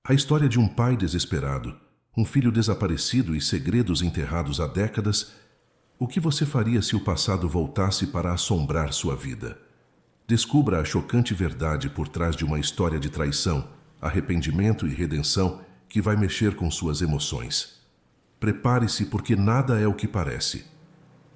A história de um pai desesperado, um filho desaparecido e segredos enterrados há décadas. O que você faria se o passado voltasse para assombrar sua vida? Descubra a chocante verdade por trás de uma história de traição, arrependimento e redenção que vai mexer com suas emoções. Prepare-se, porque nada é o que parece.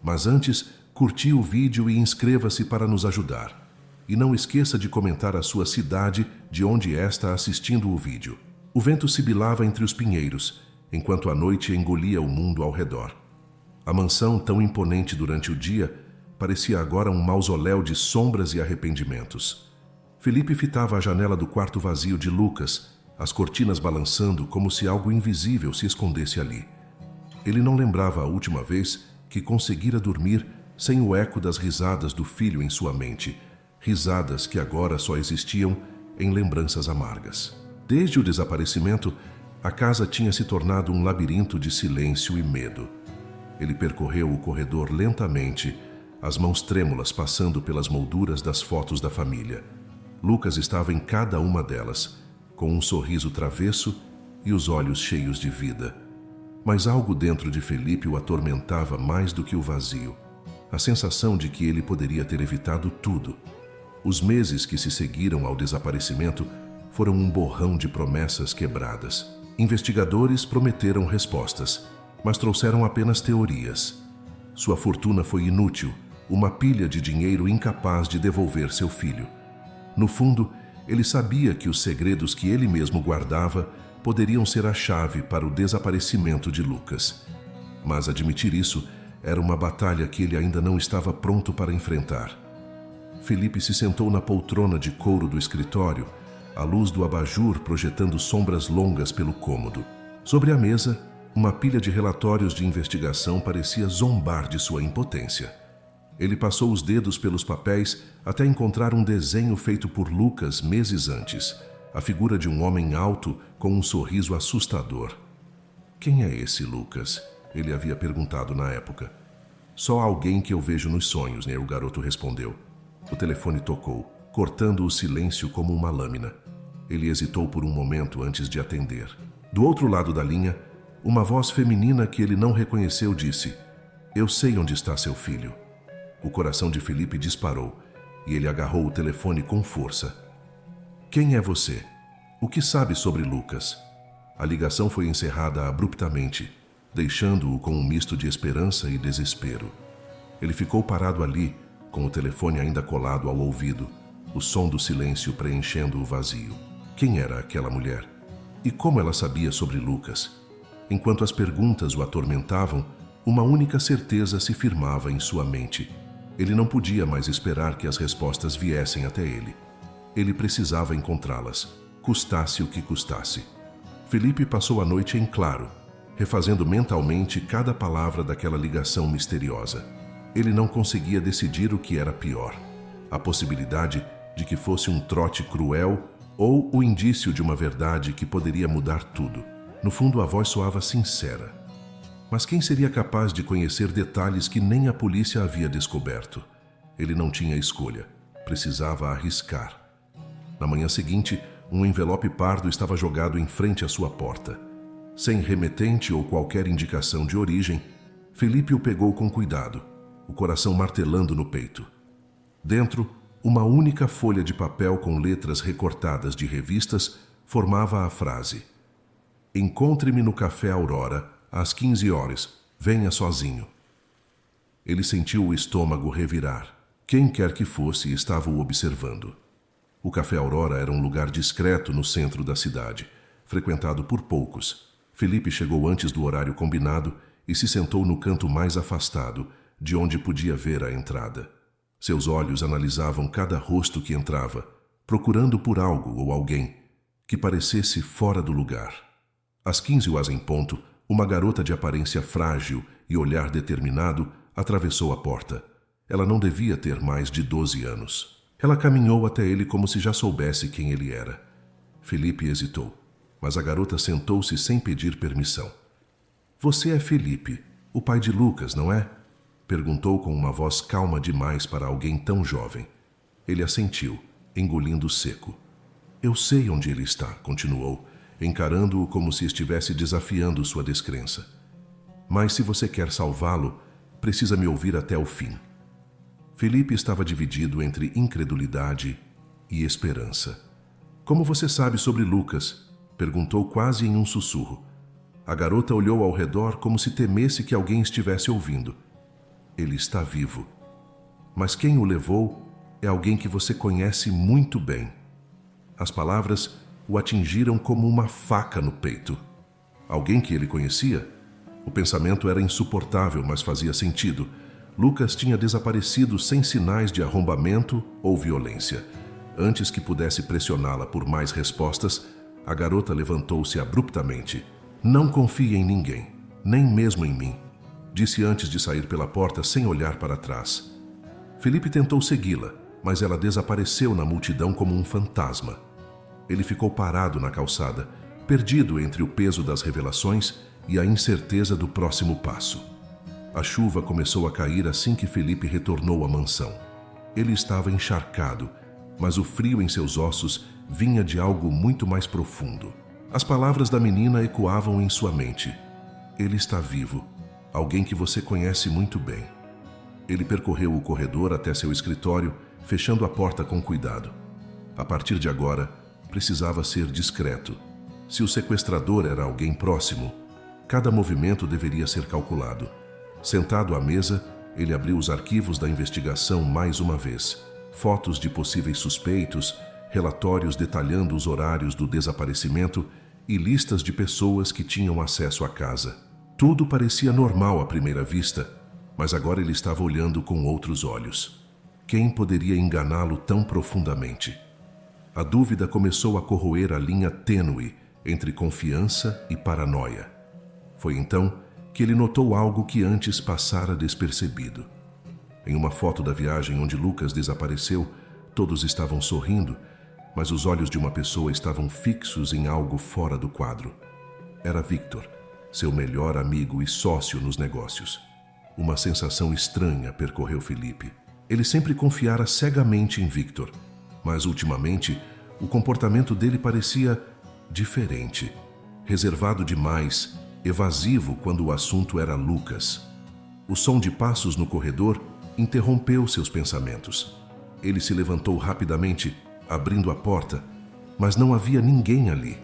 Mas antes, curta o vídeo e inscreva-se para nos ajudar. E não esqueça de comentar a sua cidade de onde está assistindo o vídeo. O vento sibilava entre os pinheiros, enquanto a noite engolia o mundo ao redor. A mansão, tão imponente durante o dia, parecia agora um mausoléu de sombras e arrependimentos. Felipe fitava a janela do quarto vazio de Lucas, as cortinas balançando como se algo invisível se escondesse ali. Ele não lembrava a última vez que conseguira dormir sem o eco das risadas do filho em sua mente, risadas que agora só existiam em lembranças amargas. Desde o desaparecimento, a casa tinha se tornado um labirinto de silêncio e medo. Ele percorreu o corredor lentamente, as mãos trêmulas passando pelas molduras das fotos da família. Lucas estava em cada uma delas, com um sorriso travesso e os olhos cheios de vida. Mas algo dentro de Felipe o atormentava mais do que o vazio. A sensação de que ele poderia ter evitado tudo. Os meses que se seguiram ao desaparecimento foram um borrão de promessas quebradas. Investigadores prometeram respostas, mas trouxeram apenas teorias. Sua fortuna foi inútil, uma pilha de dinheiro incapaz de devolver seu filho. No fundo, ele sabia que os segredos que ele mesmo guardava poderiam ser a chave para o desaparecimento de Lucas. Mas admitir isso era uma batalha que ele ainda não estava pronto para enfrentar. Felipe se sentou na poltrona de couro do escritório, a luz do abajur projetando sombras longas pelo cômodo. Sobre a mesa, uma pilha de relatórios de investigação parecia zombar de sua impotência. Ele passou os dedos pelos papéis até encontrar um desenho feito por Lucas meses antes, a figura de um homem alto com um sorriso assustador. Quem é esse Lucas? Ele havia perguntado na época. Só alguém que eu vejo nos sonhos, né? O garoto respondeu. O telefone tocou, cortando o silêncio como uma lâmina. Ele hesitou por um momento antes de atender. Do outro lado da linha, uma voz feminina que ele não reconheceu disse: "Eu sei onde está seu filho." O coração de Felipe disparou e ele agarrou o telefone com força. "Quem é você? O que sabe sobre Lucas?" A ligação foi encerrada abruptamente, deixando-o com um misto de esperança e desespero. Ele ficou parado ali, com o telefone ainda colado ao ouvido, o som do silêncio preenchendo o vazio. Quem era aquela mulher? E como ela sabia sobre Lucas? Enquanto as perguntas o atormentavam, uma única certeza se firmava em sua mente. Ele não podia mais esperar que as respostas viessem até ele. Ele precisava encontrá-las, custasse o que custasse. Felipe passou a noite em claro, refazendo mentalmente cada palavra daquela ligação misteriosa. Ele não conseguia decidir o que era pior: a possibilidade de que fosse um trote cruel ou o indício de uma verdade que poderia mudar tudo. No fundo, a voz soava sincera. Mas quem seria capaz de conhecer detalhes que nem a polícia havia descoberto? Ele não tinha escolha. Precisava arriscar. Na manhã seguinte, um envelope pardo estava jogado em frente à sua porta. Sem remetente ou qualquer indicação de origem, Felipe o pegou com cuidado, o coração martelando no peito. Dentro, uma única folha de papel com letras recortadas de revistas formava a frase: "Encontre-me no Café Aurora, às 15 horas. Venha sozinho." Ele sentiu o estômago revirar. Quem quer que fosse estava o observando. O Café Aurora era um lugar discreto no centro da cidade, frequentado por poucos. Felipe chegou antes do horário combinado e se sentou no canto mais afastado, de onde podia ver a entrada. Seus olhos analisavam cada rosto que entrava, procurando por algo ou alguém que parecesse fora do lugar. Às 15 horas em ponto, uma garota de aparência frágil e olhar determinado atravessou a porta. Ela não devia ter mais de 12 anos. Ela caminhou até ele como se já soubesse quem ele era. Felipe hesitou, mas a garota sentou-se sem pedir permissão. "Você é Felipe, o pai de Lucas, não é?" Perguntou com uma voz calma demais para alguém tão jovem. Ele assentiu, engolindo seco. "Eu sei onde ele está", continuou. encarando-o como se estivesse desafiando sua descrença. Mas se você quer salvá-lo, precisa me ouvir até o fim. Felipe estava dividido entre incredulidade e esperança. Como você sabe sobre Lucas? Perguntou quase em um sussurro. A garota olhou ao redor como se temesse que alguém estivesse ouvindo. Ele está vivo. Mas quem o levou é alguém que você conhece muito bem. As palavras o atingiram como uma faca no peito. Alguém que ele conhecia? O pensamento era insuportável, mas fazia sentido. Lucas tinha desaparecido sem sinais de arrombamento ou violência. Antes que pudesse pressioná-la por mais respostas, a garota levantou-se abruptamente. Não confie em ninguém, nem mesmo em mim, disse antes de sair pela porta sem olhar para trás. Felipe tentou segui-la, mas ela desapareceu na multidão como um fantasma. Ele ficou parado na calçada, perdido entre o peso das revelações e a incerteza do próximo passo. A chuva começou a cair assim que Felipe retornou à mansão. Ele estava encharcado, mas o frio em seus ossos vinha de algo muito mais profundo. As palavras da menina ecoavam em sua mente. Ele está vivo, alguém que você conhece muito bem. Ele percorreu o corredor até seu escritório, fechando a porta com cuidado. A partir de agora, precisava ser discreto. Se o sequestrador era alguém próximo, cada movimento deveria ser calculado. Sentado à mesa, ele abriu os arquivos da investigação mais uma vez. Fotos de possíveis suspeitos, relatórios detalhando os horários do desaparecimento e listas de pessoas que tinham acesso à casa. Tudo parecia normal à primeira vista, mas agora ele estava olhando com outros olhos. Quem poderia enganá-lo tão profundamente? A dúvida começou a corroer a linha tênue entre confiança e paranoia. Foi então que ele notou algo que antes passara despercebido. Em uma foto da viagem onde Lucas desapareceu, todos estavam sorrindo, mas os olhos de uma pessoa estavam fixos em algo fora do quadro. Era Victor, seu melhor amigo e sócio nos negócios. Uma sensação estranha percorreu Felipe. Ele sempre confiara cegamente em Victor, mas ultimamente o comportamento dele parecia diferente, reservado demais, evasivo quando o assunto era Lucas. O som de passos no corredor interrompeu seus pensamentos. Ele se levantou rapidamente, abrindo a porta, mas não havia ninguém ali.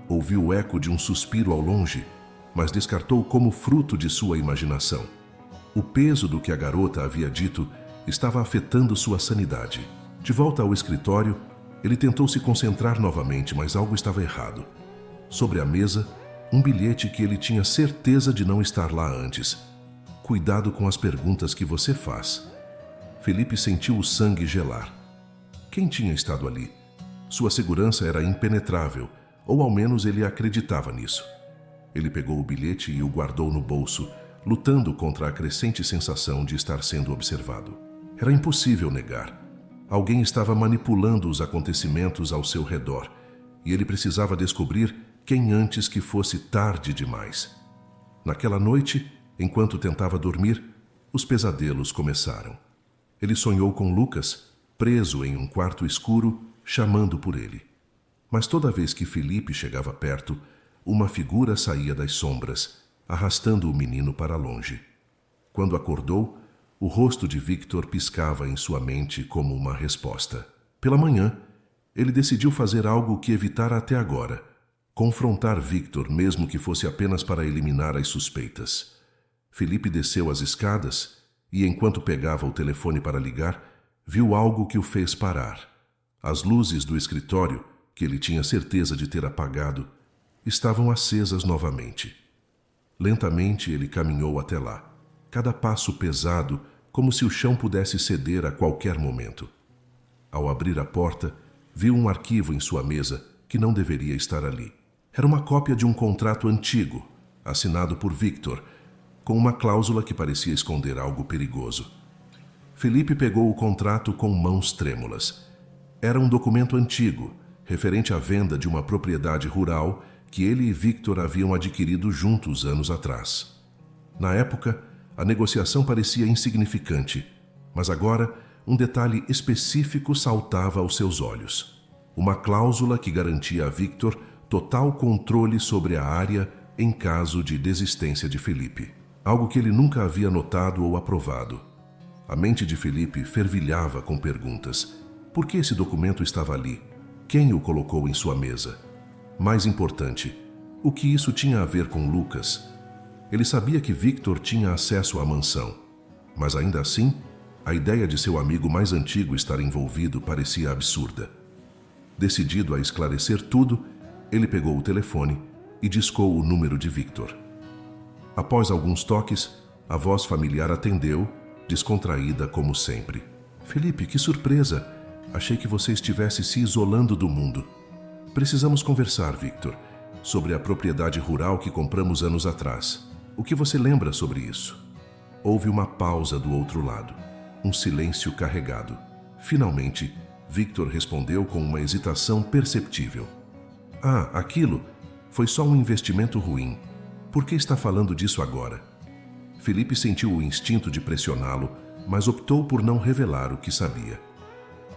Ouviu o eco de um suspiro ao longe, mas descartou como fruto de sua imaginação. O peso do que a garota havia dito estava afetando sua sanidade. De volta ao escritório, ele tentou se concentrar novamente, mas algo estava errado. Sobre a mesa, um bilhete que ele tinha certeza de não estar lá antes. Cuidado com as perguntas que você faz. Felipe sentiu o sangue gelar. Quem tinha estado ali? Sua segurança era impenetrável, ou ao menos ele acreditava nisso. Ele pegou o bilhete e o guardou no bolso, lutando contra a crescente sensação de estar sendo observado. Era impossível negar. Alguém estava manipulando os acontecimentos ao seu redor, e ele precisava descobrir quem antes que fosse tarde demais. Naquela noite, enquanto tentava dormir, os pesadelos começaram. Ele sonhou com Lucas, preso em um quarto escuro, chamando por ele. Mas toda vez que Felipe chegava perto, uma figura saía das sombras, arrastando o menino para longe. Quando acordou, o rosto de Victor piscava em sua mente como uma resposta. Pela manhã, ele decidiu fazer algo que evitara até agora: confrontar Victor, mesmo que fosse apenas para eliminar as suspeitas. Felipe desceu as escadas e, enquanto pegava o telefone para ligar, viu algo que o fez parar. As luzes do escritório, que ele tinha certeza de ter apagado, estavam acesas novamente. Lentamente ele caminhou até lá, cada passo pesado, como se o chão pudesse ceder a qualquer momento. Ao abrir a porta, viu um arquivo em sua mesa que não deveria estar ali. Era uma cópia de um contrato antigo, assinado por Victor, com uma cláusula que parecia esconder algo perigoso. Felipe pegou o contrato com mãos trêmulas. Era um documento antigo, referente à venda de uma propriedade rural que ele e Victor haviam adquirido juntos anos atrás. Na época, a negociação parecia insignificante, mas agora um detalhe específico saltava aos seus olhos. Uma cláusula que garantia a Victor total controle sobre a área em caso de desistência de Felipe. Algo que ele nunca havia notado ou aprovado. A mente de Felipe fervilhava com perguntas. Por que esse documento estava ali? Quem o colocou em sua mesa? Mais importante, o que isso tinha a ver com Lucas? Ele sabia que Victor tinha acesso à mansão, mas ainda assim, a ideia de seu amigo mais antigo estar envolvido parecia absurda. Decidido a esclarecer tudo, ele pegou o telefone e discou o número de Victor. Após alguns toques, a voz familiar atendeu, descontraída como sempre. Felipe, que surpresa! Achei que você estivesse se isolando do mundo. Precisamos conversar, Victor, sobre a propriedade rural que compramos anos atrás. O que você lembra sobre isso? Houve uma pausa do outro lado, um silêncio carregado. Finalmente, Victor respondeu com uma hesitação perceptível. Ah, aquilo foi só um investimento ruim. Por que está falando disso agora? Felipe sentiu o instinto de pressioná-lo, mas optou por não revelar o que sabia.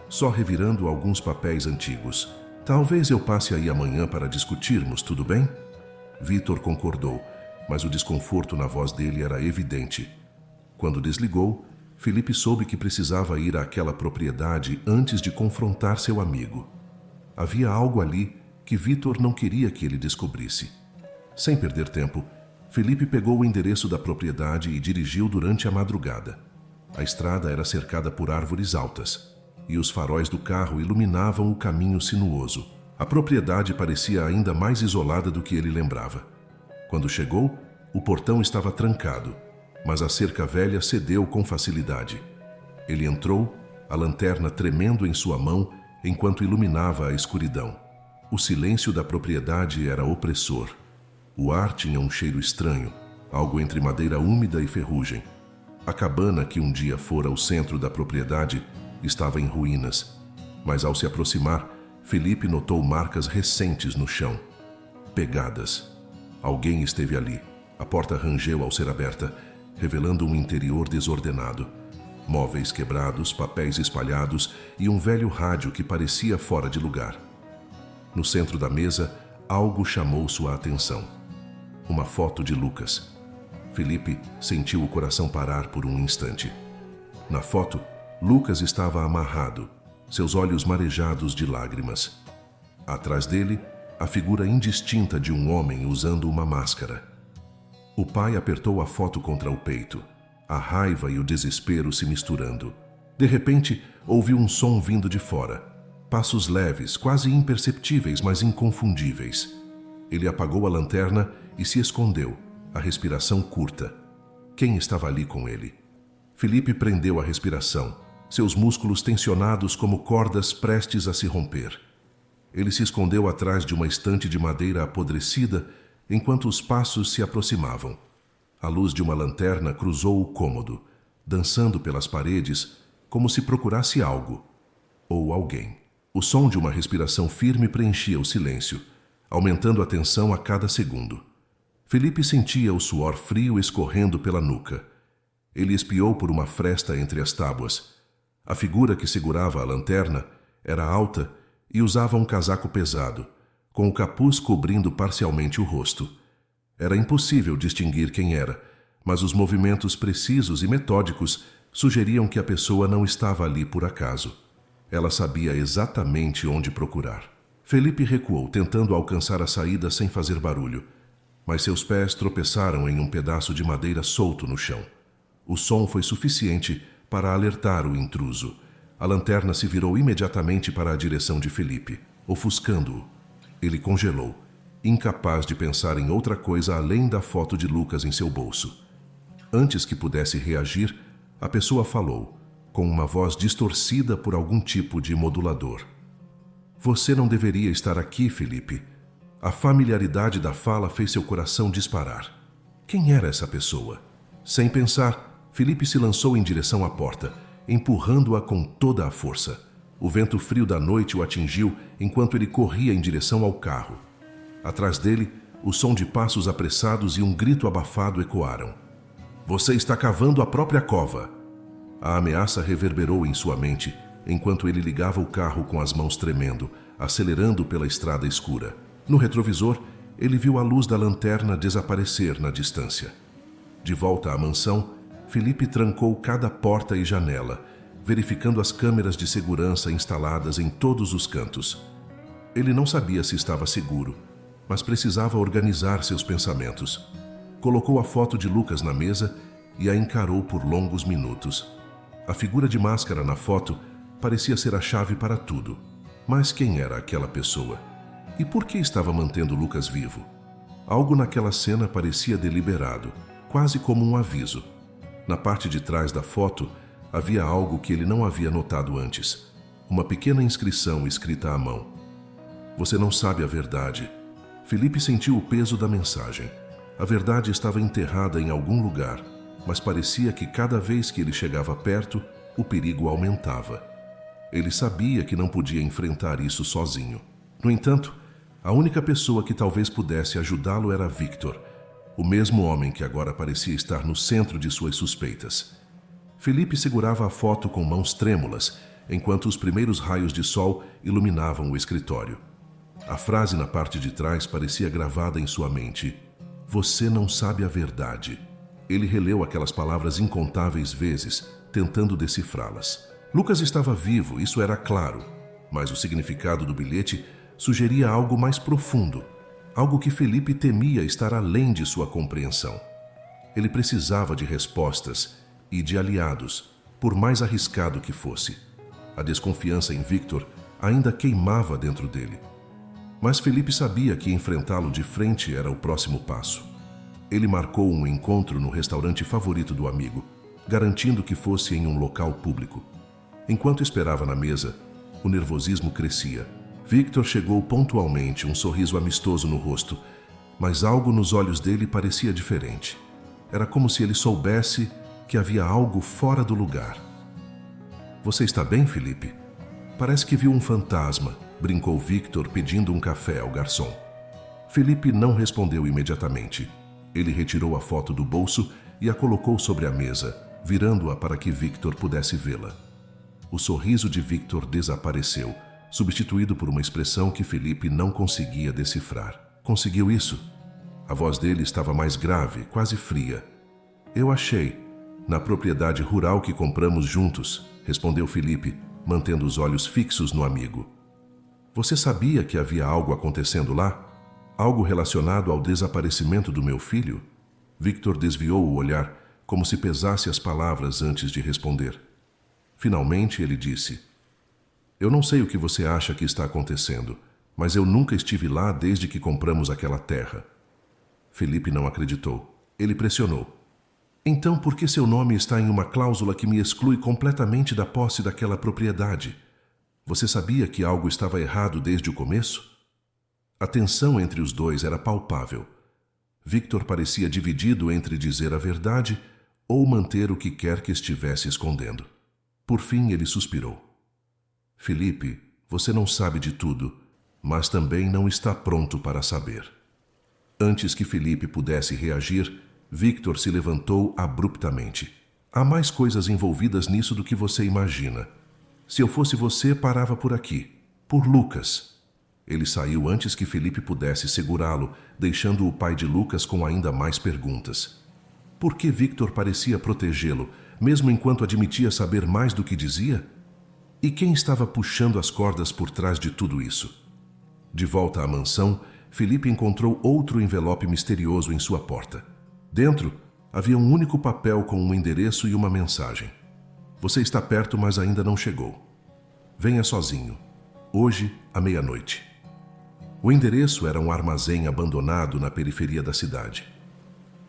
Só revirando alguns papéis antigos. Talvez eu passe aí amanhã para discutirmos, tudo bem? Victor concordou, mas o desconforto na voz dele era evidente. Quando desligou, Felipe soube que precisava ir àquela propriedade antes de confrontar seu amigo. Havia algo ali que Victor não queria que ele descobrisse. Sem perder tempo, Felipe pegou o endereço da propriedade e dirigiu durante a madrugada. A estrada era cercada por árvores altas, e os faróis do carro iluminavam o caminho sinuoso. A propriedade parecia ainda mais isolada do que ele lembrava. Quando chegou, o portão estava trancado, mas a cerca velha cedeu com facilidade. Ele entrou, a lanterna tremendo em sua mão enquanto iluminava a escuridão. O silêncio da propriedade era opressor. O ar tinha um cheiro estranho, algo entre madeira úmida e ferrugem. A cabana, que um dia fora o centro da propriedade, estava em ruínas, mas ao se aproximar, Felipe notou marcas recentes no chão. Pegadas. Alguém esteve ali. A porta rangeu ao ser aberta, revelando um interior desordenado. Móveis quebrados, papéis espalhados e um velho rádio que parecia fora de lugar. No centro da mesa, algo chamou sua atenção. Uma foto de Lucas. Felipe sentiu o coração parar por um instante. Na foto, Lucas estava amarrado, seus olhos marejados de lágrimas. Atrás dele, a figura indistinta de um homem usando uma máscara. O pai apertou a foto contra o peito, a raiva e o desespero se misturando. De repente, ouviu um som vindo de fora. Passos leves, quase imperceptíveis, mas inconfundíveis. Ele apagou a lanterna e se escondeu, a respiração curta. Quem estava ali com ele? Felipe prendeu a respiração, seus músculos tensionados como cordas prestes a se romper. Ele se escondeu atrás de uma estante de madeira apodrecida enquanto os passos se aproximavam. A luz de uma lanterna cruzou o cômodo, dançando pelas paredes como se procurasse algo ou alguém. O som de uma respiração firme preenchia o silêncio, aumentando a tensão a cada segundo. Felipe sentia o suor frio escorrendo pela nuca. Ele espiou por uma fresta entre as tábuas. A figura que segurava a lanterna era alta e usava um casaco pesado, com o capuz cobrindo parcialmente o rosto. Era impossível distinguir quem era, mas os movimentos precisos e metódicos sugeriam que a pessoa não estava ali por acaso. Ela sabia exatamente onde procurar. Felipe recuou, tentando alcançar a saída sem fazer barulho, mas seus pés tropeçaram em um pedaço de madeira solto no chão. O som foi suficiente para alertar o intruso. A lanterna se virou imediatamente para a direção de Felipe, ofuscando-o. Ele congelou, incapaz de pensar em outra coisa além da foto de Lucas em seu bolso. Antes que pudesse reagir, a pessoa falou, com uma voz distorcida por algum tipo de modulador. Você não deveria estar aqui, Felipe. A familiaridade da fala fez seu coração disparar. Quem era essa pessoa? Sem pensar, Felipe se lançou em direção à porta, empurrando-a com toda a força. O vento frio da noite o atingiu enquanto ele corria em direção ao carro. Atrás dele, o som de passos apressados e um grito abafado ecoaram. Você está cavando a própria cova. A ameaça reverberou em sua mente, enquanto ele ligava o carro com as mãos tremendo, acelerando pela estrada escura. No retrovisor, ele viu a luz da lanterna desaparecer na distância. De volta à mansão, Felipe trancou cada porta e janela, verificando as câmeras de segurança instaladas em todos os cantos. Ele não sabia se estava seguro, mas precisava organizar seus pensamentos. Colocou a foto de Lucas na mesa e a encarou por longos minutos. A figura de máscara na foto parecia ser a chave para tudo. Mas quem era aquela pessoa? E por que estava mantendo Lucas vivo? Algo naquela cena parecia deliberado, quase como um aviso. Na parte de trás da foto, havia algo que ele não havia notado antes. Uma pequena inscrição escrita à mão. Você não sabe a verdade. Felipe sentiu o peso da mensagem. A verdade estava enterrada em algum lugar, mas parecia que cada vez que ele chegava perto, o perigo aumentava. Ele sabia que não podia enfrentar isso sozinho. No entanto, a única pessoa que talvez pudesse ajudá-lo era Victor, o mesmo homem que agora parecia estar no centro de suas suspeitas. Felipe segurava a foto com mãos trêmulas, enquanto os primeiros raios de sol iluminavam o escritório. A frase na parte de trás parecia gravada em sua mente. Você não sabe a verdade. Ele releu aquelas palavras incontáveis vezes, tentando decifrá-las. Lucas estava vivo, isso era claro, mas o significado do bilhete sugeria algo mais profundo, algo que Felipe temia estar além de sua compreensão. Ele precisava de respostas e de aliados, por mais arriscado que fosse. A desconfiança em Victor ainda queimava dentro dele. Mas Felipe sabia que enfrentá-lo de frente era o próximo passo. Ele marcou um encontro no restaurante favorito do amigo, garantindo que fosse em um local público. Enquanto esperava na mesa, o nervosismo crescia. Victor chegou pontualmente, um sorriso amistoso no rosto, mas algo nos olhos dele parecia diferente. Era como se ele soubesse que havia algo fora do lugar. Você está bem, Felipe? Parece que viu um fantasma, brincou Victor pedindo um café ao garçom. Felipe não respondeu imediatamente. Ele retirou a foto do bolso e a colocou sobre a mesa, virando-a para que Victor pudesse vê-la. O sorriso de Victor desapareceu, substituído por uma expressão que Felipe não conseguia decifrar. Conseguiu isso? A voz dele estava mais grave, quase fria. Eu achei, na propriedade rural que compramos juntos, respondeu Felipe, mantendo os olhos fixos no amigo. Você sabia que havia algo acontecendo lá? Algo relacionado ao desaparecimento do meu filho? Victor desviou o olhar, como se pesasse as palavras antes de responder. Finalmente ele disse: Eu não sei o que você acha que está acontecendo, mas eu nunca estive lá desde que compramos aquela terra. Felipe não acreditou. Ele pressionou. Então por que seu nome está em uma cláusula que me exclui completamente da posse daquela propriedade? Você sabia que algo estava errado desde o começo? A tensão entre os dois era palpável. Victor parecia dividido entre dizer a verdade ou manter o que quer que estivesse escondendo. Por fim, ele suspirou. Felipe, você não sabe de tudo, mas também não está pronto para saber. Antes que Felipe pudesse reagir, Victor se levantou abruptamente. Há mais coisas envolvidas nisso do que você imagina. Se eu fosse você, parava por aqui. Por Lucas. Ele saiu antes que Felipe pudesse segurá-lo, deixando o pai de Lucas com ainda mais perguntas. Por que Victor parecia protegê-lo, mesmo enquanto admitia saber mais do que dizia? E quem estava puxando as cordas por trás de tudo isso? De volta à mansão, Felipe encontrou outro envelope misterioso em sua porta. Dentro, havia um único papel com um endereço e uma mensagem. Você está perto, mas ainda não chegou. Venha sozinho. Hoje, à meia-noite. O endereço era um armazém abandonado na periferia da cidade.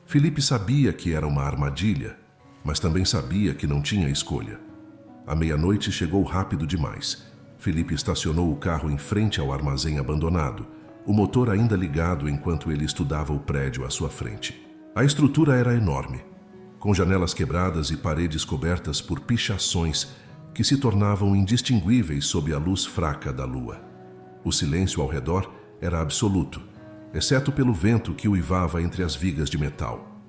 Felipe sabia que era uma armadilha, mas também sabia que não tinha escolha. À meia-noite chegou rápido demais. Felipe estacionou o carro em frente ao armazém abandonado, o motor ainda ligado enquanto ele estudava o prédio à sua frente. A estrutura era enorme, com janelas quebradas e paredes cobertas por pichações que se tornavam indistinguíveis sob a luz fraca da lua. O silêncio ao redor era absoluto, exceto pelo vento que uivava entre as vigas de metal.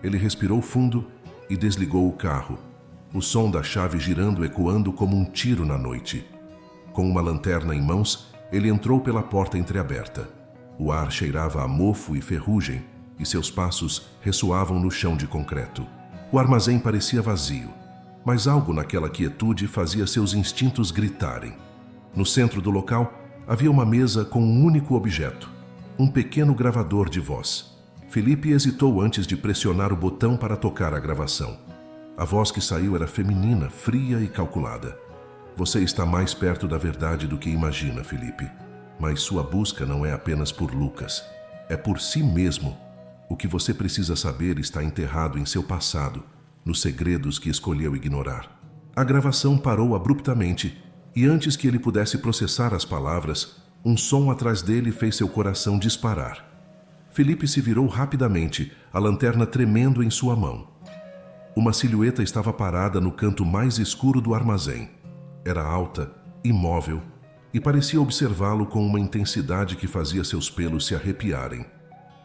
Ele respirou fundo e desligou o carro, o som da chave girando ecoando como um tiro na noite. Com uma lanterna em mãos, ele entrou pela porta entreaberta. O ar cheirava a mofo e ferrugem, e seus passos ressoavam no chão de concreto. O armazém parecia vazio, mas algo naquela quietude fazia seus instintos gritarem. No centro do local havia uma mesa com um único objeto, um pequeno gravador de voz. Felipe hesitou antes de pressionar o botão para tocar a gravação. A voz que saiu era feminina, fria e calculada. Você está mais perto da verdade do que imagina, Felipe. Mas sua busca não é apenas por Lucas. É por si mesmo. O que você precisa saber está enterrado em seu passado, nos segredos que escolheu ignorar. A gravação parou abruptamente, e antes que ele pudesse processar as palavras, um som atrás dele fez seu coração disparar. Felipe se virou rapidamente, a lanterna tremendo em sua mão. Uma silhueta estava parada no canto mais escuro do armazém. Era alta, imóvel, e parecia observá-lo com uma intensidade que fazia seus pelos se arrepiarem.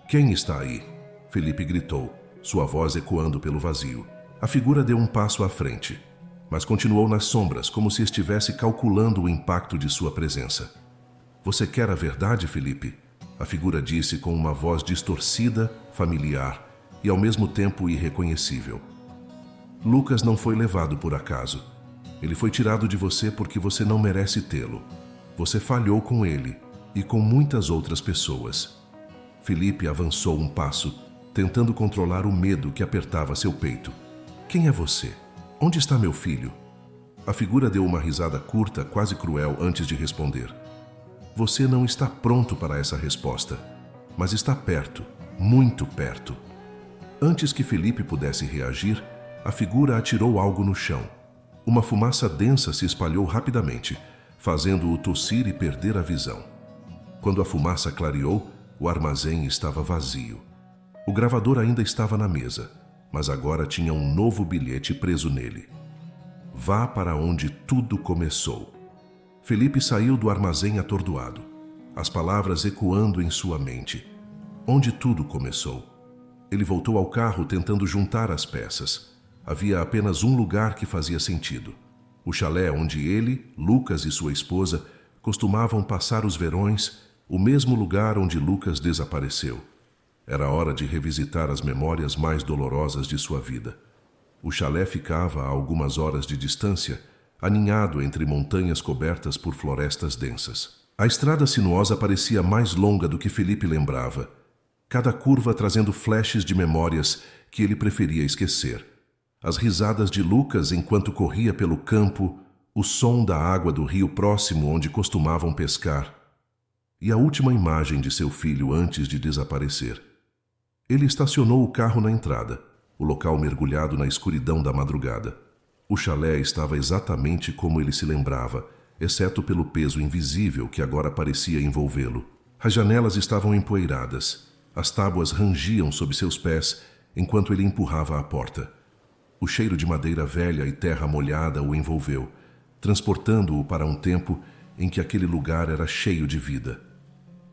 "Quem está aí?" Felipe gritou, sua voz ecoando pelo vazio. A figura deu um passo à frente, mas continuou nas sombras, como se estivesse calculando o impacto de sua presença. "Você quer a verdade, Felipe?" A figura disse com uma voz distorcida, familiar e ao mesmo tempo irreconhecível. "Lucas não foi levado por acaso. Ele foi tirado de você porque você não merece tê-lo. Você falhou com ele e com muitas outras pessoas." Felipe avançou um passo, tentando controlar o medo que apertava seu peito. "Quem é você? Onde está meu filho?" A figura deu uma risada curta, quase cruel, antes de responder. "Você não está pronto para essa resposta, mas está perto, muito perto." Antes que Felipe pudesse reagir, a figura atirou algo no chão. Uma fumaça densa se espalhou rapidamente, fazendo-o tossir e perder a visão. Quando a fumaça clareou, o armazém estava vazio. O gravador ainda estava na mesa, mas agora tinha um novo bilhete preso nele. "Vá para onde tudo começou." Felipe saiu do armazém atordoado, as palavras ecoando em sua mente. Onde tudo começou. Ele voltou ao carro tentando juntar as peças. Havia apenas um lugar que fazia sentido. O chalé onde ele, Lucas e sua esposa costumavam passar os verões, o mesmo lugar onde Lucas desapareceu. Era hora de revisitar as memórias mais dolorosas de sua vida. O chalé ficava a algumas horas de distância, aninhado entre montanhas cobertas por florestas densas. A estrada sinuosa parecia mais longa do que Felipe lembrava, cada curva trazendo flashes de memórias que ele preferia esquecer. As risadas de Lucas enquanto corria pelo campo, o som da água do rio próximo onde costumavam pescar, e a última imagem de seu filho antes de desaparecer. Ele estacionou o carro na entrada, o local mergulhado na escuridão da madrugada. O chalé estava exatamente como ele se lembrava, exceto pelo peso invisível que agora parecia envolvê-lo. As janelas estavam empoeiradas, as tábuas rangiam sob seus pés enquanto ele empurrava a porta. O cheiro de madeira velha e terra molhada o envolveu, transportando-o para um tempo em que aquele lugar era cheio de vida.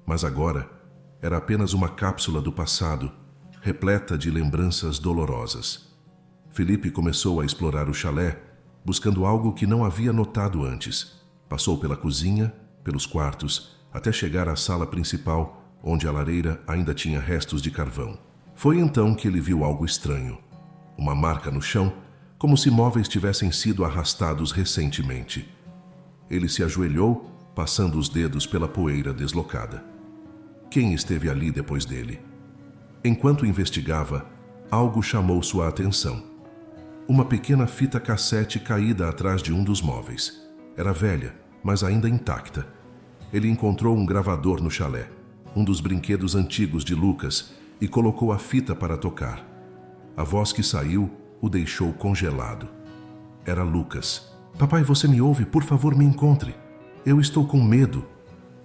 Mas agora era apenas uma cápsula do passado, repleta de lembranças dolorosas. Felipe começou a explorar o chalé, buscando algo que não havia notado antes. Passou pela cozinha, pelos quartos, até chegar à sala principal, onde a lareira ainda tinha restos de carvão. Foi então que ele viu algo estranho. Uma marca no chão, como se móveis tivessem sido arrastados recentemente. Ele se ajoelhou, passando os dedos pela poeira deslocada. Quem esteve ali depois dele? Enquanto investigava, algo chamou sua atenção. Uma pequena fita cassete caída atrás de um dos móveis. Era velha, mas ainda intacta. Ele encontrou um gravador no chalé, um dos brinquedos antigos de Lucas, e colocou a fita para tocar. A voz que saiu o deixou congelado. Era Lucas. "Papai, você me ouve? Por favor, me encontre. Eu estou com medo."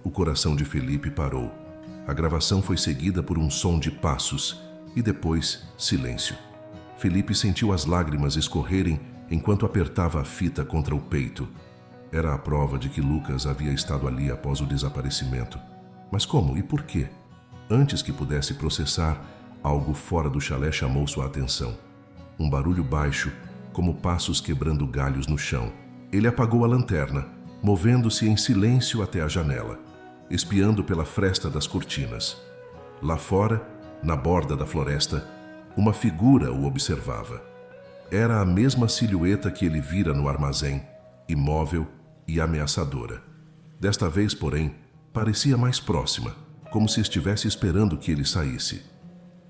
O coração de Felipe parou. A gravação foi seguida por um som de passos e depois silêncio. Felipe sentiu as lágrimas escorrerem enquanto apertava a fita contra o peito. Era a prova de que Lucas havia estado ali após o desaparecimento. Mas como e por quê? Antes que pudesse processar, algo fora do chalé chamou sua atenção. Um barulho baixo, como passos quebrando galhos no chão. Ele apagou a lanterna, movendo-se em silêncio até a janela. espiando pela fresta das cortinas. Lá fora, na borda da floresta, uma figura o observava. Era a mesma silhueta que ele vira no armazém, imóvel e ameaçadora. Desta vez, porém, parecia mais próxima, como se estivesse esperando que ele saísse.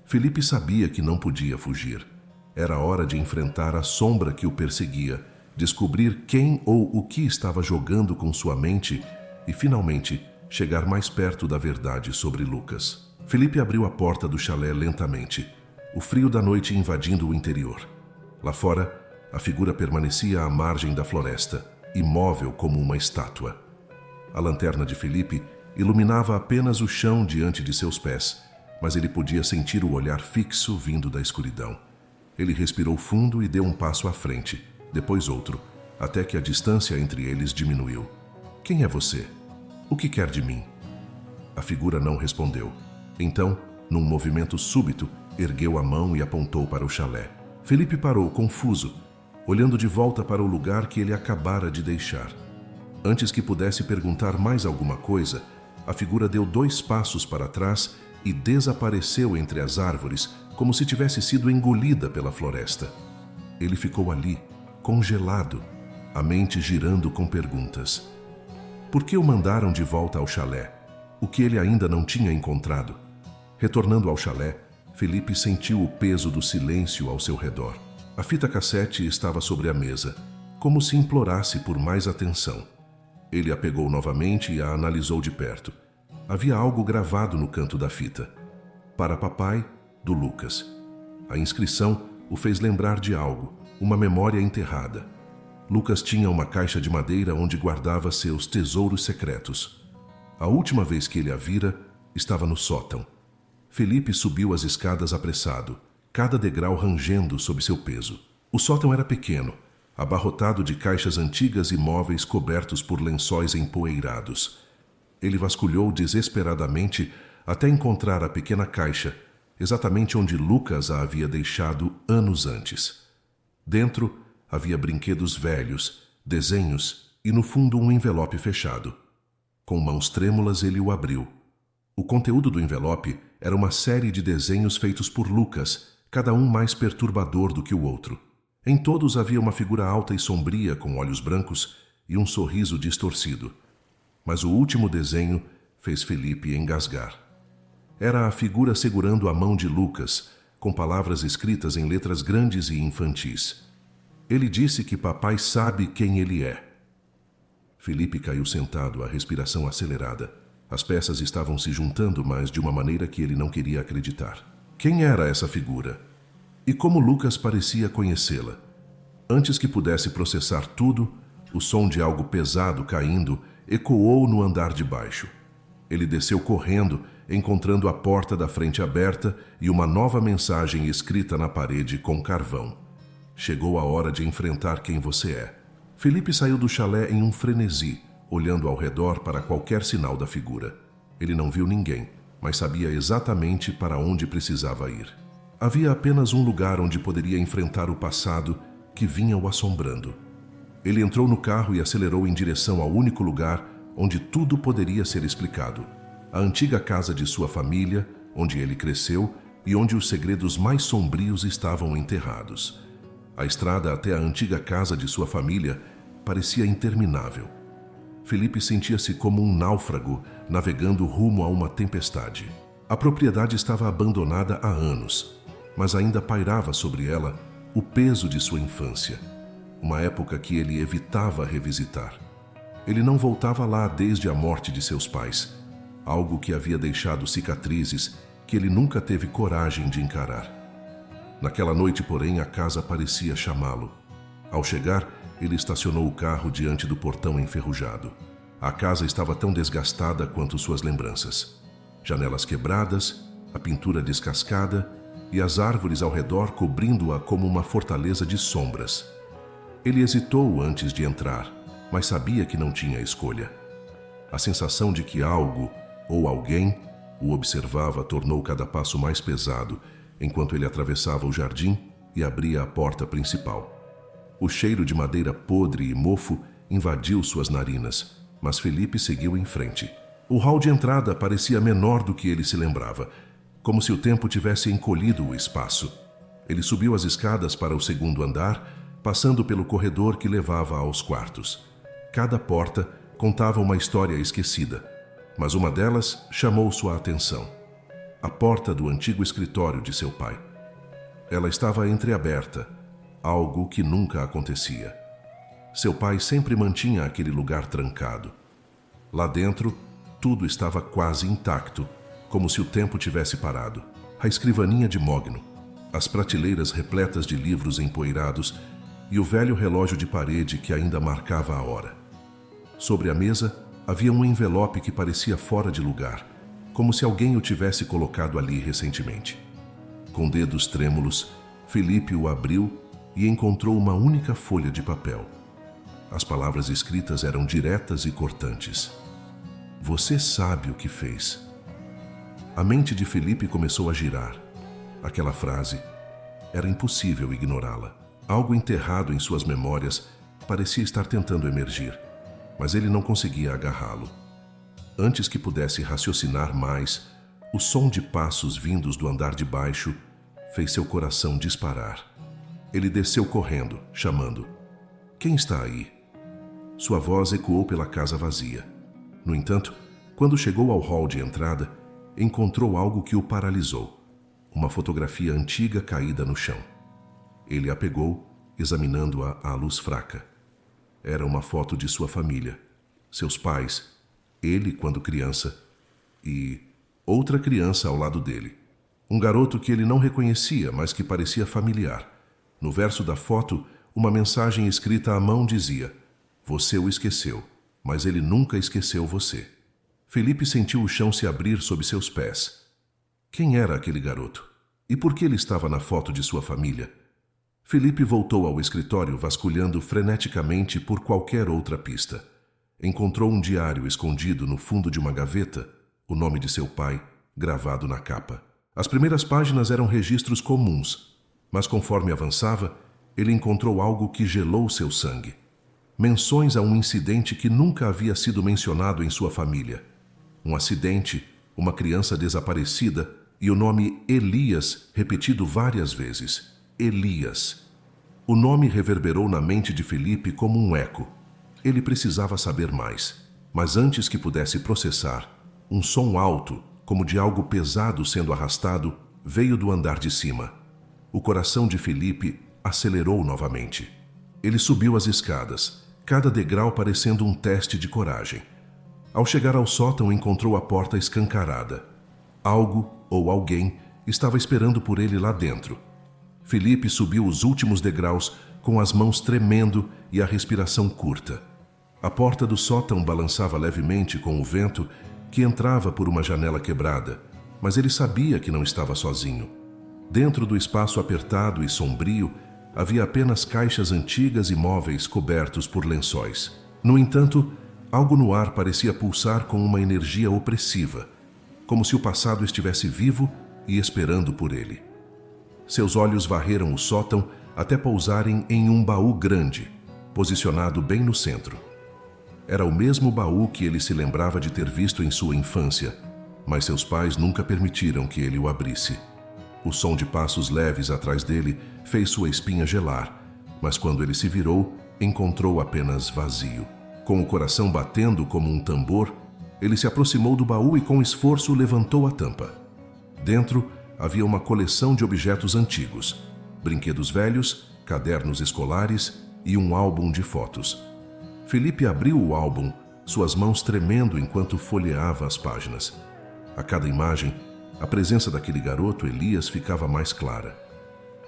Felipe sabia que não podia fugir. Era hora de enfrentar a sombra que o perseguia, descobrir quem ou o que estava jogando com sua mente e, finalmente, chegar mais perto da verdade sobre Lucas. Felipe abriu a porta do chalé lentamente, o frio da noite invadindo o interior. Lá fora, a figura permanecia à margem da floresta, imóvel como uma estátua. A lanterna de Felipe iluminava apenas o chão diante de seus pés, mas ele podia sentir o olhar fixo vindo da escuridão. Ele respirou fundo e deu um passo à frente, depois outro, até que a distância entre eles diminuiu. Quem é você? O que quer de mim? A figura não respondeu. Então, num movimento súbito, ergueu a mão e apontou para o chalé. Felipe parou, confuso, olhando de volta para o lugar que ele acabara de deixar. Antes que pudesse perguntar mais alguma coisa, a figura deu 2 passos para trás e desapareceu entre as árvores, como se tivesse sido engolida pela floresta. Ele ficou ali, congelado, a mente girando com perguntas. Por que o mandaram de volta ao chalé? O que ele ainda não tinha encontrado? Retornando ao chalé, Felipe sentiu o peso do silêncio ao seu redor. A fita cassete estava sobre a mesa, como se implorasse por mais atenção. Ele a pegou novamente e a analisou de perto. Havia algo gravado no canto da fita. Para papai, do Lucas. A inscrição o fez lembrar de algo, uma memória enterrada. Lucas tinha uma caixa de madeira onde guardava seus tesouros secretos. A última vez que ele a vira, estava no sótão. Felipe subiu as escadas apressado, cada degrau rangendo sob seu peso. O sótão era pequeno, abarrotado de caixas antigas e móveis cobertos por lençóis empoeirados. Ele vasculhou desesperadamente até encontrar a pequena caixa, exatamente onde Lucas a havia deixado anos antes. Dentro havia brinquedos velhos, desenhos e, no fundo, um envelope fechado. Com mãos trêmulas, ele o abriu. O conteúdo do envelope era uma série de desenhos feitos por Lucas, cada um mais perturbador do que o outro. Em todos havia uma figura alta e sombria com olhos brancos e um sorriso distorcido. Mas o último desenho fez Felipe engasgar. Era a figura segurando a mão de Lucas, com palavras escritas em letras grandes e infantis. Ele disse que papai sabe quem ele é. Felipe caiu sentado, a respiração acelerada. As peças estavam se juntando, mas de uma maneira que ele não queria acreditar. Quem era essa figura? E como Lucas parecia conhecê-la? Antes que pudesse processar tudo, o som de algo pesado caindo ecoou no andar de baixo. Ele desceu correndo, encontrando a porta da frente aberta e uma nova mensagem escrita na parede com carvão. Chegou a hora de enfrentar quem você é. Felipe saiu do chalé em um frenesi, olhando ao redor para qualquer sinal da figura. Ele não viu ninguém, mas sabia exatamente para onde precisava ir. Havia apenas um lugar onde poderia enfrentar o passado que vinha o assombrando. Ele entrou no carro e acelerou em direção ao único lugar onde tudo poderia ser explicado. A antiga casa de sua família, onde ele cresceu e onde os segredos mais sombrios estavam enterrados. A estrada até a antiga casa de sua família parecia interminável. Felipe sentia-se como um náufrago navegando rumo a uma tempestade. A propriedade estava abandonada há anos, mas ainda pairava sobre ela o peso de sua infância, uma época que ele evitava revisitar. Ele não voltava lá desde a morte de seus pais, algo que havia deixado cicatrizes que ele nunca teve coragem de encarar. Naquela noite, porém, a casa parecia chamá-lo. Ao chegar, ele estacionou o carro diante do portão enferrujado. A casa estava tão desgastada quanto suas lembranças. Janelas quebradas, a pintura descascada e as árvores ao redor cobrindo-a como uma fortaleza de sombras. Ele hesitou antes de entrar, mas sabia que não tinha escolha. A sensação de que algo ou alguém o observava tornou cada passo mais pesado enquanto ele atravessava o jardim e abria a porta principal. O cheiro de madeira podre e mofo invadiu suas narinas, mas Felipe seguiu em frente. O hall de entrada parecia menor do que ele se lembrava, como se o tempo tivesse encolhido o espaço. Ele subiu as escadas para o segundo andar, passando pelo corredor que levava aos quartos. Cada porta contava uma história esquecida, mas uma delas chamou sua atenção. A porta do antigo escritório de seu pai. Ela estava entreaberta, algo que nunca acontecia. Seu pai sempre mantinha aquele lugar trancado. Lá dentro, tudo estava quase intacto, como se o tempo tivesse parado. A escrivaninha de mogno, as prateleiras repletas de livros empoeirados e o velho relógio de parede que ainda marcava a hora. Sobre a mesa, havia um envelope que parecia fora de lugar, como se alguém o tivesse colocado ali recentemente. Com dedos trêmulos, Felipe o abriu e encontrou uma única folha de papel. As palavras escritas eram diretas e cortantes. Você sabe o que fez. A mente de Felipe começou a girar. Aquela frase, era impossível ignorá-la. Algo enterrado em suas memórias parecia estar tentando emergir, mas ele não conseguia agarrá-lo. Antes que pudesse raciocinar mais, o som de passos vindos do andar de baixo fez seu coração disparar. Ele desceu correndo, chamando: "Quem está aí?" Sua voz ecoou pela casa vazia. No entanto, quando chegou ao hall de entrada, encontrou algo que o paralisou. Uma fotografia antiga caída no chão. Ele a pegou, examinando-a à luz fraca. Era uma foto de sua família, seus pais, ele quando criança e outra criança ao lado dele. Um garoto que ele não reconhecia, mas que parecia familiar. No verso da foto, uma mensagem escrita à mão dizia: "Você o esqueceu, mas ele nunca esqueceu você." Felipe sentiu o chão se abrir sob seus pés. Quem era aquele garoto? E por que ele estava na foto de sua família? Felipe voltou ao escritório vasculhando freneticamente por qualquer outra pista. Encontrou um diário escondido no fundo de uma gaveta, o nome de seu pai, gravado na capa. As primeiras páginas eram registros comuns, mas conforme avançava, ele encontrou algo que gelou seu sangue. Menções a um incidente que nunca havia sido mencionado em sua família. Um acidente, uma criança desaparecida e o nome Elias repetido várias vezes. Elias. O nome reverberou na mente de Felipe como um eco. Ele precisava saber mais, mas antes que pudesse processar, um som alto, como de algo pesado sendo arrastado, veio do andar de cima. O coração de Felipe acelerou novamente. Ele subiu as escadas, cada degrau parecendo um teste de coragem. Ao chegar ao sótão, encontrou a porta escancarada. Algo ou alguém estava esperando por ele lá dentro. Felipe subiu os últimos degraus com as mãos tremendo e a respiração curta. A porta do sótão balançava levemente com o vento que entrava por uma janela quebrada, mas ele sabia que não estava sozinho. Dentro do espaço apertado e sombrio, havia apenas caixas antigas e móveis cobertos por lençóis. No entanto, algo no ar parecia pulsar com uma energia opressiva, como se o passado estivesse vivo e esperando por ele. Seus olhos varreram o sótão até pousarem em um baú grande, posicionado bem no centro. Era o mesmo baú que ele se lembrava de ter visto em sua infância, mas seus pais nunca permitiram que ele o abrisse. O som de passos leves atrás dele fez sua espinha gelar, mas quando ele se virou, encontrou apenas vazio. Com o coração batendo como um tambor, ele se aproximou do baú e com esforço levantou a tampa. Dentro havia uma coleção de objetos antigos, brinquedos velhos, cadernos escolares e um álbum de fotos. Felipe abriu o álbum, suas mãos tremendo enquanto folheava as páginas. A cada imagem, a presença daquele garoto Elias ficava mais clara.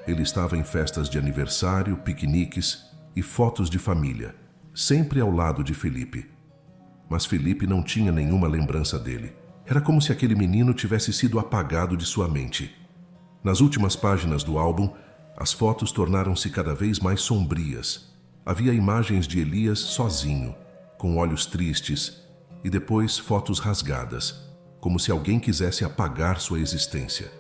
Ele estava em festas de aniversário, piqueniques e fotos de família, sempre ao lado de Felipe. Mas Felipe não tinha nenhuma lembrança dele. Era como se aquele menino tivesse sido apagado de sua mente. Nas últimas páginas do álbum, as fotos tornaram-se cada vez mais sombrias. Havia imagens de Elias sozinho, com olhos tristes, e depois fotos rasgadas, como se alguém quisesse apagar sua existência.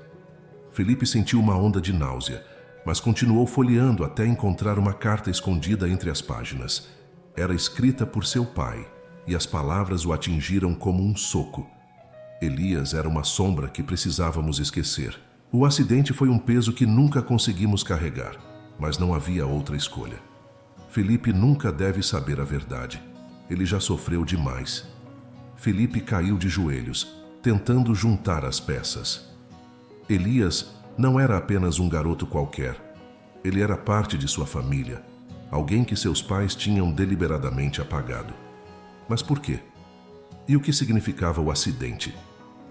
Felipe sentiu uma onda de náusea, mas continuou folheando até encontrar uma carta escondida entre as páginas. Era escrita por seu pai. e as palavras o atingiram como um soco. Elias era uma sombra que precisávamos esquecer. O acidente foi um peso que nunca conseguimos carregar, mas não havia outra escolha. Felipe nunca deve saber a verdade. Ele já sofreu demais. Felipe caiu de joelhos, tentando juntar as peças. Elias não era apenas um garoto qualquer. Ele era parte de sua família, alguém que seus pais tinham deliberadamente apagado. Mas por quê? E o que significava o acidente?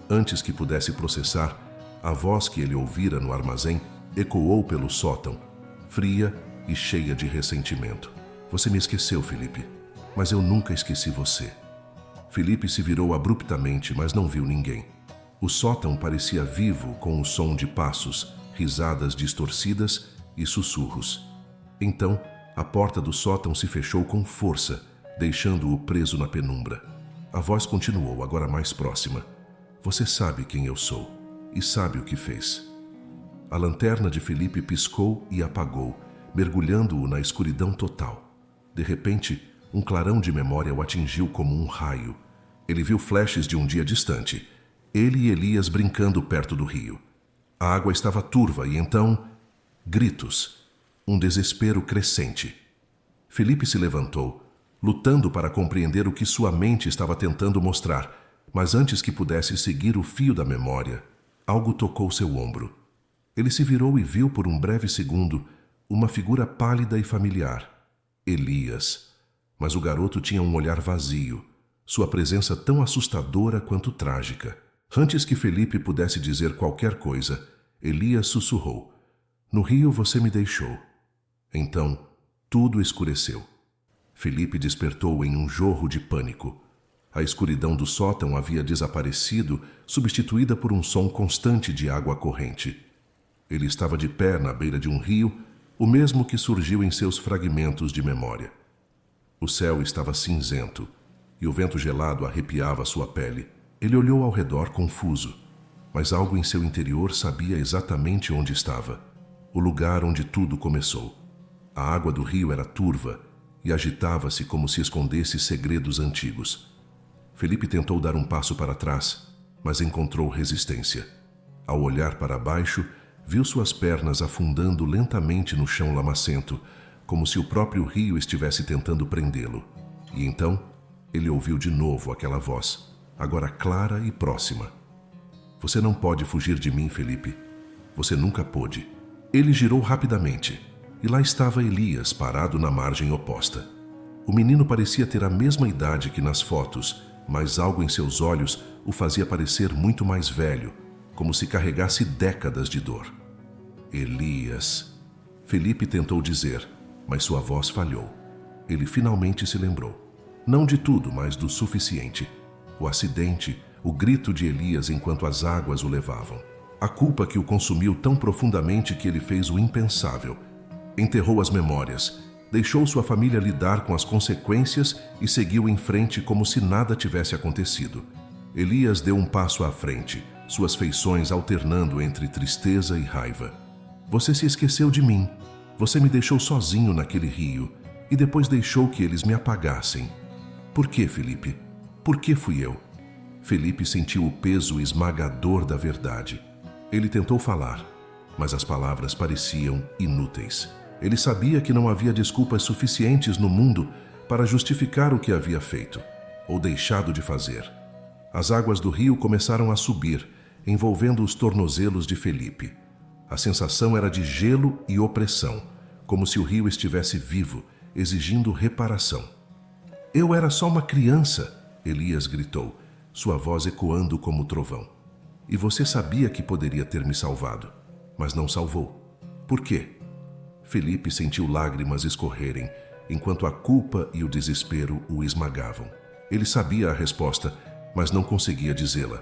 Antes que pudesse processar, a voz que ele ouvira no armazém ecoou pelo sótão, fria e cheia de ressentimento. Você me esqueceu, Felipe, mas eu nunca esqueci você. Felipe se virou abruptamente, mas não viu ninguém. O sótão parecia vivo com o som de passos, risadas distorcidas e sussurros. Então, a porta do sótão se fechou com força, deixando-o preso na penumbra. A voz continuou, agora mais próxima. Você sabe quem eu sou e sabe o que fez. A lanterna de Felipe piscou e apagou, mergulhando-o na escuridão total. De repente, um clarão de memória o atingiu como um raio. Ele viu flashes de um dia distante. Ele e Elias brincando perto do rio. A água estava turva e então... gritos. Um desespero crescente. Felipe se levantou, lutando para compreender o que sua mente estava tentando mostrar, mas antes que pudesse seguir o fio da memória, algo tocou seu ombro. Ele se virou e viu por um breve segundo uma figura pálida e familiar. Elias. Mas o garoto tinha um olhar vazio, sua presença tão assustadora quanto trágica. Antes que Felipe pudesse dizer qualquer coisa, Elias sussurrou: "No rio você me deixou." Então, tudo escureceu. Felipe despertou em um jorro de pânico. A escuridão do sótão havia desaparecido, substituída por um som constante de água corrente. Ele estava de pé na beira de um rio, o mesmo que surgiu em seus fragmentos de memória. O céu estava cinzento, e o vento gelado arrepiava sua pele. Ele olhou ao redor confuso, mas algo em seu interior sabia exatamente onde estava, o lugar onde tudo começou. A água do rio era turva e agitava-se como se escondesse segredos antigos. Felipe tentou dar um passo para trás, mas encontrou resistência. Ao olhar para baixo, viu suas pernas afundando lentamente no chão lamacento, como se o próprio rio estivesse tentando prendê-lo. E então, ele ouviu de novo aquela voz, agora clara e próxima. Você não pode fugir de mim, Felipe. Você nunca pôde. Ele girou rapidamente, e lá estava Elias parado na margem oposta. O menino parecia ter a mesma idade que nas fotos, mas algo em seus olhos o fazia parecer muito mais velho, como se carregasse décadas de dor. Elias. Felipe tentou dizer, mas sua voz falhou. Ele finalmente se lembrou. Não de tudo, mas do suficiente. O acidente, o grito de Elias enquanto as águas o levavam. A culpa que o consumiu tão profundamente que ele fez o impensável. Enterrou as memórias, deixou sua família lidar com as consequências e seguiu em frente como se nada tivesse acontecido. Elias deu um passo à frente, suas feições alternando entre tristeza e raiva. Você se esqueceu de mim. Você me deixou sozinho naquele rio e depois deixou que eles me apagassem. Por que, Felipe? Por que fui eu? Felipe sentiu o peso esmagador da verdade. Ele tentou falar, mas as palavras pareciam inúteis. Ele sabia que não havia desculpas suficientes no mundo para justificar o que havia feito, ou deixado de fazer. As águas do rio começaram a subir, envolvendo os tornozelos de Felipe. A sensação era de gelo e opressão, como se o rio estivesse vivo, exigindo reparação. Eu era só uma criança, Elias gritou, sua voz ecoando como trovão. E você sabia que poderia ter me salvado, mas não salvou. Por quê? Felipe sentiu lágrimas escorrerem, enquanto a culpa e o desespero o esmagavam. Ele sabia a resposta, mas não conseguia dizê-la.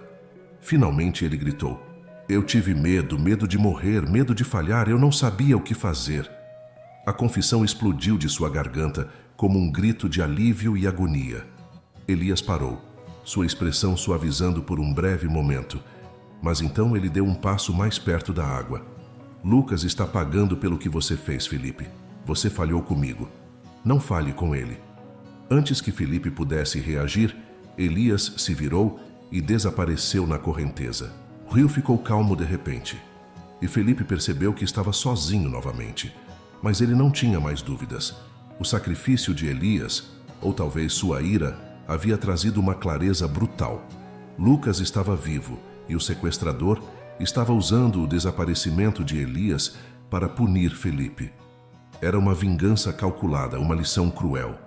Finalmente ele gritou: eu tive medo, medo de morrer, medo de falhar, eu não sabia o que fazer. A confissão explodiu de sua garganta como um grito de alívio e agonia. Elias parou, sua expressão suavizando por um breve momento, mas então ele deu um passo mais perto da água. Lucas está pagando pelo que você fez, Felipe. Você falhou comigo. Não fale com ele. Antes que Felipe pudesse reagir, Elias se virou e desapareceu na correnteza. O rio ficou calmo de repente, e Felipe percebeu que estava sozinho novamente. Mas ele não tinha mais dúvidas. O sacrifício de Elias, ou talvez sua ira, havia trazido uma clareza brutal. Lucas estava vivo e o sequestrador estava usando o desaparecimento de Elias para punir Felipe. Era uma vingança calculada, uma lição cruel.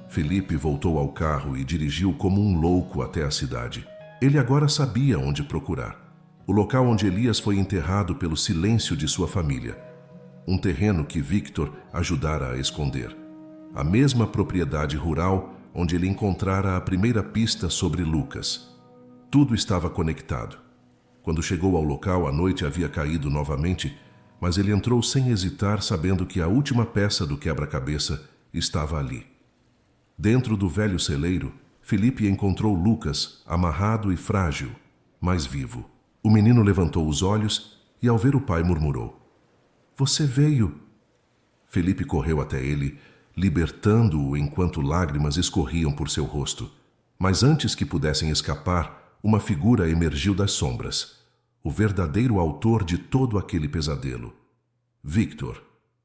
Felipe voltou ao carro e dirigiu como um louco até a cidade. Ele agora sabia onde procurar. O local onde Elias foi enterrado pelo silêncio de sua família. Um terreno que Victor ajudara a esconder. A mesma propriedade rural onde ele encontrara a primeira pista sobre Lucas. Tudo estava conectado. Quando chegou ao local, a noite havia caído novamente, mas ele entrou sem hesitar, sabendo que a última peça do quebra-cabeça estava ali. Dentro do velho celeiro, Felipe encontrou Lucas, amarrado e frágil, mas vivo. O menino levantou os olhos e, ao ver o pai, murmurou: "Você veio." Felipe correu até ele, libertando-o enquanto lágrimas escorriam por seu rosto. Mas antes que pudessem escapar, uma figura emergiu das sombras. O verdadeiro autor de todo aquele pesadelo. Victor.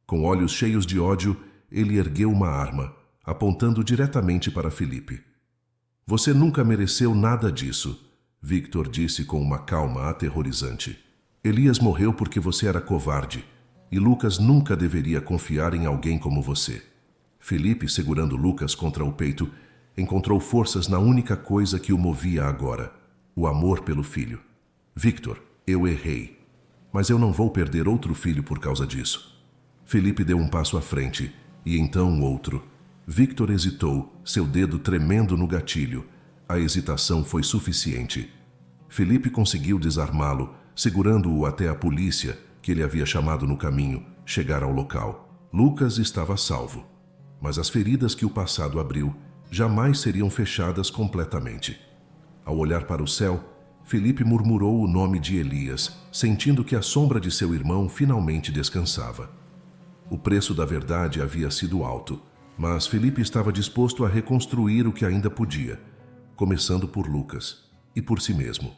Com olhos cheios de ódio, ele ergueu uma arma, apontando diretamente para Felipe. "Você nunca mereceu nada disso," Victor disse com uma calma aterrorizante. "Elias morreu porque você era covarde, e Lucas nunca deveria confiar em alguém como você." Felipe, segurando Lucas contra o peito, encontrou forças na única coisa que o movia agora: o amor pelo filho. "Victor, eu errei, mas eu não vou perder outro filho por causa disso." Felipe deu um passo à frente, e então outro. Victor hesitou, seu dedo tremendo no gatilho. A hesitação foi suficiente. Felipe conseguiu desarmá-lo, segurando-o até a polícia, que ele havia chamado no caminho, chegar ao local. Lucas estava salvo, mas as feridas que o passado abriu jamais seriam fechadas completamente. Ao olhar para o céu, Felipe murmurou o nome de Elias, sentindo que a sombra de seu irmão finalmente descansava. O preço da verdade havia sido alto, mas Felipe estava disposto a reconstruir o que ainda podia, começando por Lucas e por si mesmo.